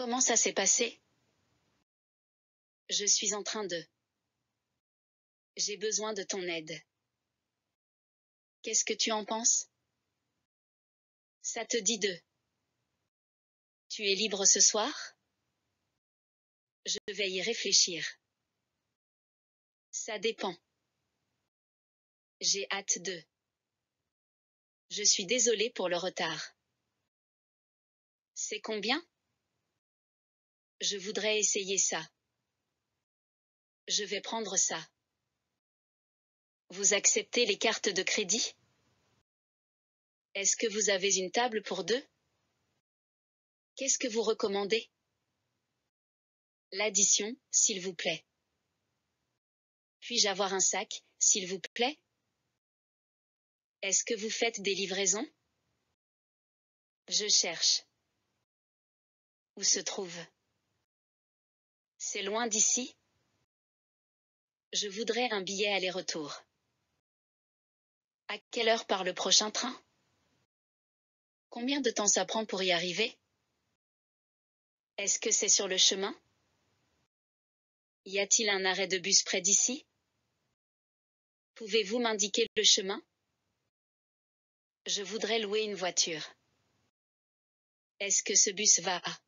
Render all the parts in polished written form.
Comment ça s'est passé? Je suis en train de... J'ai besoin de ton aide. Qu'est-ce que tu en penses? Ça te dit de... Tu es libre ce soir? Je vais y réfléchir. Ça dépend. J'ai hâte de... Je suis désolée pour le retard. C'est combien? Je voudrais essayer ça. Je vais prendre ça. Vous acceptez les cartes de crédit? Est-ce que vous avez une table pour deux? Qu'est-ce que vous recommandez? L'addition, s'il vous plaît. Puis-je avoir un sac, s'il vous plaît? Est-ce que vous faites des livraisons? Je cherche. Où se trouve? C'est loin d'ici? Je voudrais un billet aller-retour. À quelle heure part le prochain train? Combien de temps ça prend pour y arriver? Est-ce que c'est sur le chemin? Y a-t-il un arrêt de bus près d'ici? Pouvez-vous m'indiquer le chemin? Je voudrais louer une voiture. Est-ce que ce bus va à?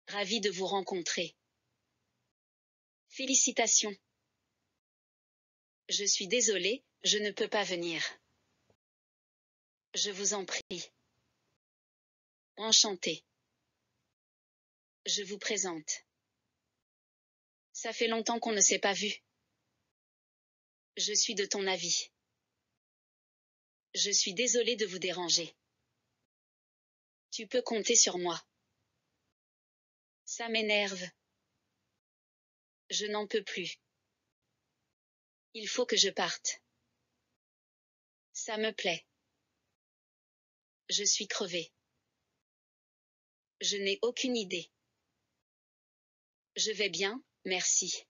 Ravi de vous rencontrer. Félicitations. Je suis désolée, je ne peux pas venir. Je vous en prie. Enchantée. Je vous présente. Ça fait longtemps qu'on ne s'est pas vu. Je suis de ton avis. Je suis désolée de vous déranger. Tu peux compter sur moi. Ça m'énerve. Je n'en peux plus. Il faut que je parte. Ça me plaît. Je suis crevée. Je n'ai aucune idée. Je vais bien, merci.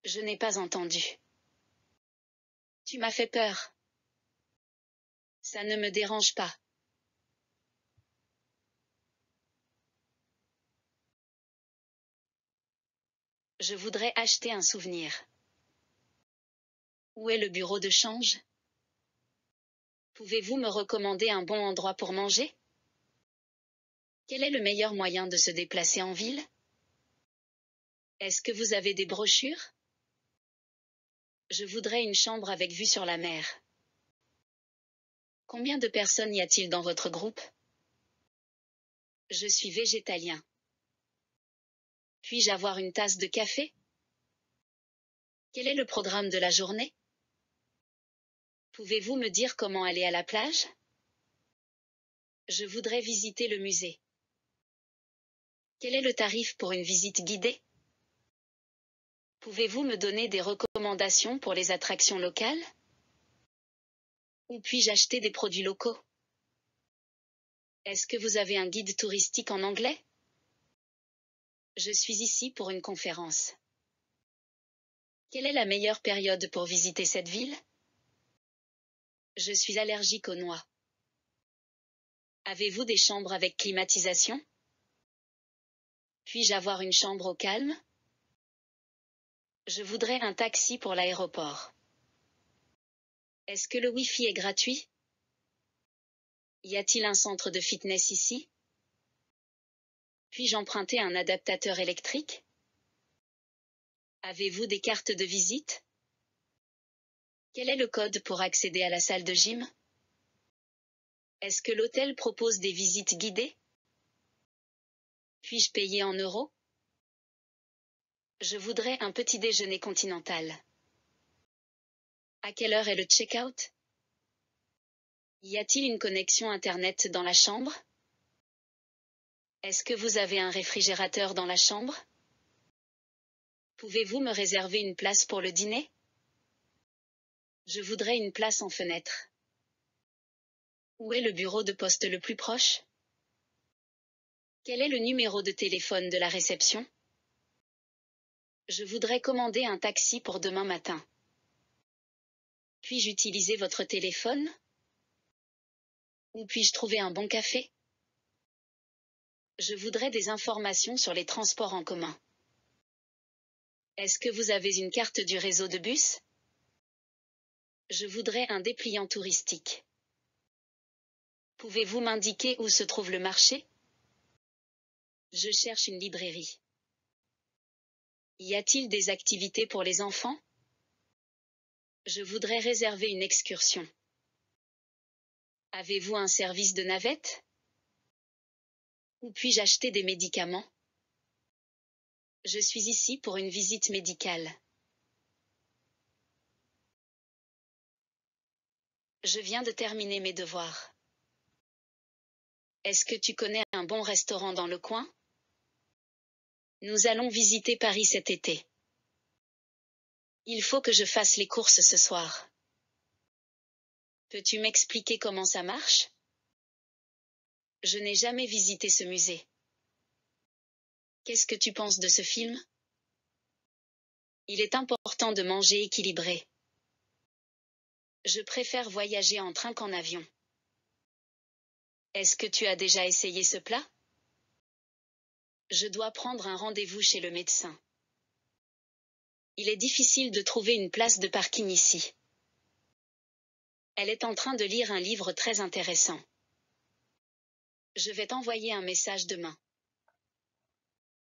Je n'ai pas entendu. Tu m'as fait peur. Ça ne me dérange pas. Je voudrais acheter un souvenir. Où est le bureau de change? Pouvez-vous me recommander un bon endroit pour manger? Quel est le meilleur moyen de se déplacer en ville? Est-ce que vous avez des brochures? Je voudrais une chambre avec vue sur la mer. Combien de personnes y a-t-il dans votre groupe? Je suis végétalien. Puis-je avoir une tasse de café? Quel est le programme de la journée? Pouvez-vous me dire comment aller à la plage? Je voudrais visiter le musée. Quel est le tarif pour une visite guidée? Pouvez-vous me donner des recommandations pour les attractions locales? Où puis-je acheter des produits locaux? Est-ce que vous avez un guide touristique en anglais? Je suis ici pour une conférence. Quelle est la meilleure période pour visiter cette ville? Je suis allergique aux noix. Avez-vous des chambres avec climatisation? Puis-je avoir une chambre au calme? Je voudrais un taxi pour l'aéroport. Est-ce que le Wi-Fi est gratuit? Y a-t-il un centre de fitness ici? Puis-je emprunter un adaptateur électrique? Avez-vous des cartes de visite? Quel est le code pour accéder à la salle de gym? Est-ce que l'hôtel propose des visites guidées? Puis-je payer en euros? Je voudrais un petit déjeuner continental. À quelle heure est le check-out? Y a-t-il une connexion Internet dans la chambre? Est-ce que vous avez un réfrigérateur dans la chambre? Pouvez-vous me réserver une place pour le dîner? Je voudrais une place en fenêtre. Où est le bureau de poste le plus proche? Quel est le numéro de téléphone de la réception? Je voudrais commander un taxi pour demain matin. Puis-je utiliser votre téléphone? Où puis-je trouver un bon café? Je voudrais des informations sur les transports en commun. Est-ce que vous avez une carte du réseau de bus? Je voudrais un dépliant touristique. Pouvez-vous m'indiquer où se trouve le marché? Je cherche une librairie. Y a-t-il des activités pour les enfants? Je voudrais réserver une excursion. Avez-vous un service de navette? Où puis-je acheter des médicaments? Je suis ici pour une visite médicale. Je viens de terminer mes devoirs. Est-ce que tu connais un bon restaurant dans le coin? Nous allons visiter Paris cet été. Il faut que je fasse les courses ce soir. Peux-tu m'expliquer comment ça marche? Je n'ai jamais visité ce musée. Qu'est-ce que tu penses de ce film? Il est important de manger équilibré. Je préfère voyager en train qu'en avion. Est-ce que tu as déjà essayé ce plat? Je dois prendre un rendez-vous chez le médecin. Il est difficile de trouver une place de parking ici. Elle est en train de lire un livre très intéressant. Je vais t'envoyer un message demain.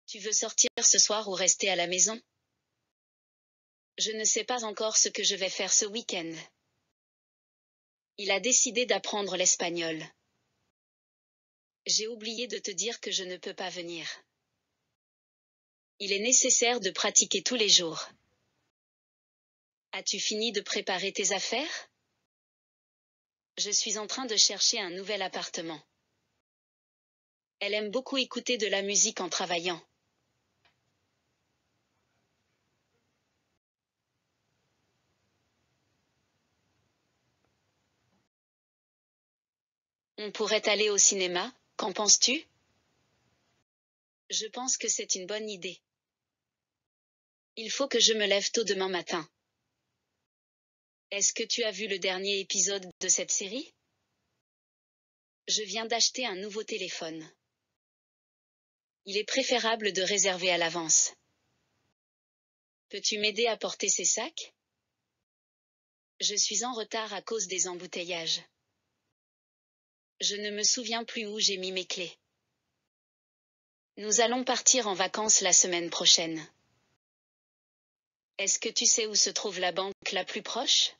Tu veux sortir ce soir ou rester à la maison? Je ne sais pas encore ce que je vais faire ce week-end. Il a décidé d'apprendre l'espagnol. J'ai oublié de te dire que je ne peux pas venir. Il est nécessaire de pratiquer tous les jours. As-tu fini de préparer tes affaires? Je suis en train de chercher un nouvel appartement. Elle aime beaucoup écouter de la musique en travaillant. On pourrait aller au cinéma, qu'en penses-tu? Je pense que c'est une bonne idée. Il faut que je me lève tôt demain matin. Est-ce que tu as vu le dernier épisode de cette série? Je viens d'acheter un nouveau téléphone. Il est préférable de réserver à l'avance. Peux-tu m'aider à porter ces sacs? Je suis en retard à cause des embouteillages. Je ne me souviens plus où j'ai mis mes clés. Nous allons partir en vacances la semaine prochaine. Est-ce que tu sais où se trouve la banque la plus proche?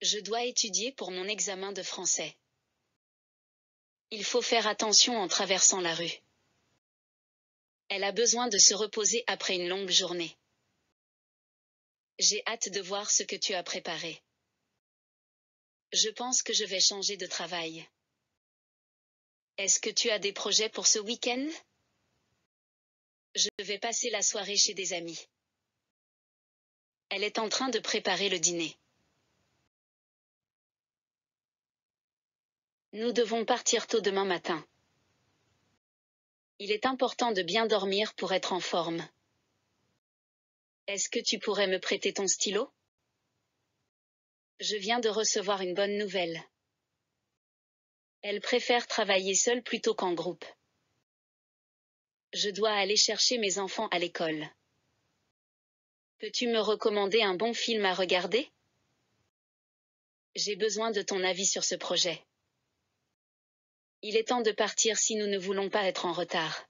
Je dois étudier pour mon examen de français. Il faut faire attention en traversant la rue. Elle a besoin de se reposer après une longue journée. J'ai hâte de voir ce que tu as préparé. Je pense que je vais changer de travail. Est-ce que tu as des projets pour ce week-end? Je vais passer la soirée chez des amis. Elle est en train de préparer le dîner. Nous devons partir tôt demain matin. Il est important de bien dormir pour être en forme. Est-ce que tu pourrais me prêter ton stylo? Je viens de recevoir une bonne nouvelle. Elle préfère travailler seule plutôt qu'en groupe. Je dois aller chercher mes enfants à l'école. Peux-tu me recommander un bon film à regarder? J'ai besoin de ton avis sur ce projet. Il est temps de partir si nous ne voulons pas être en retard.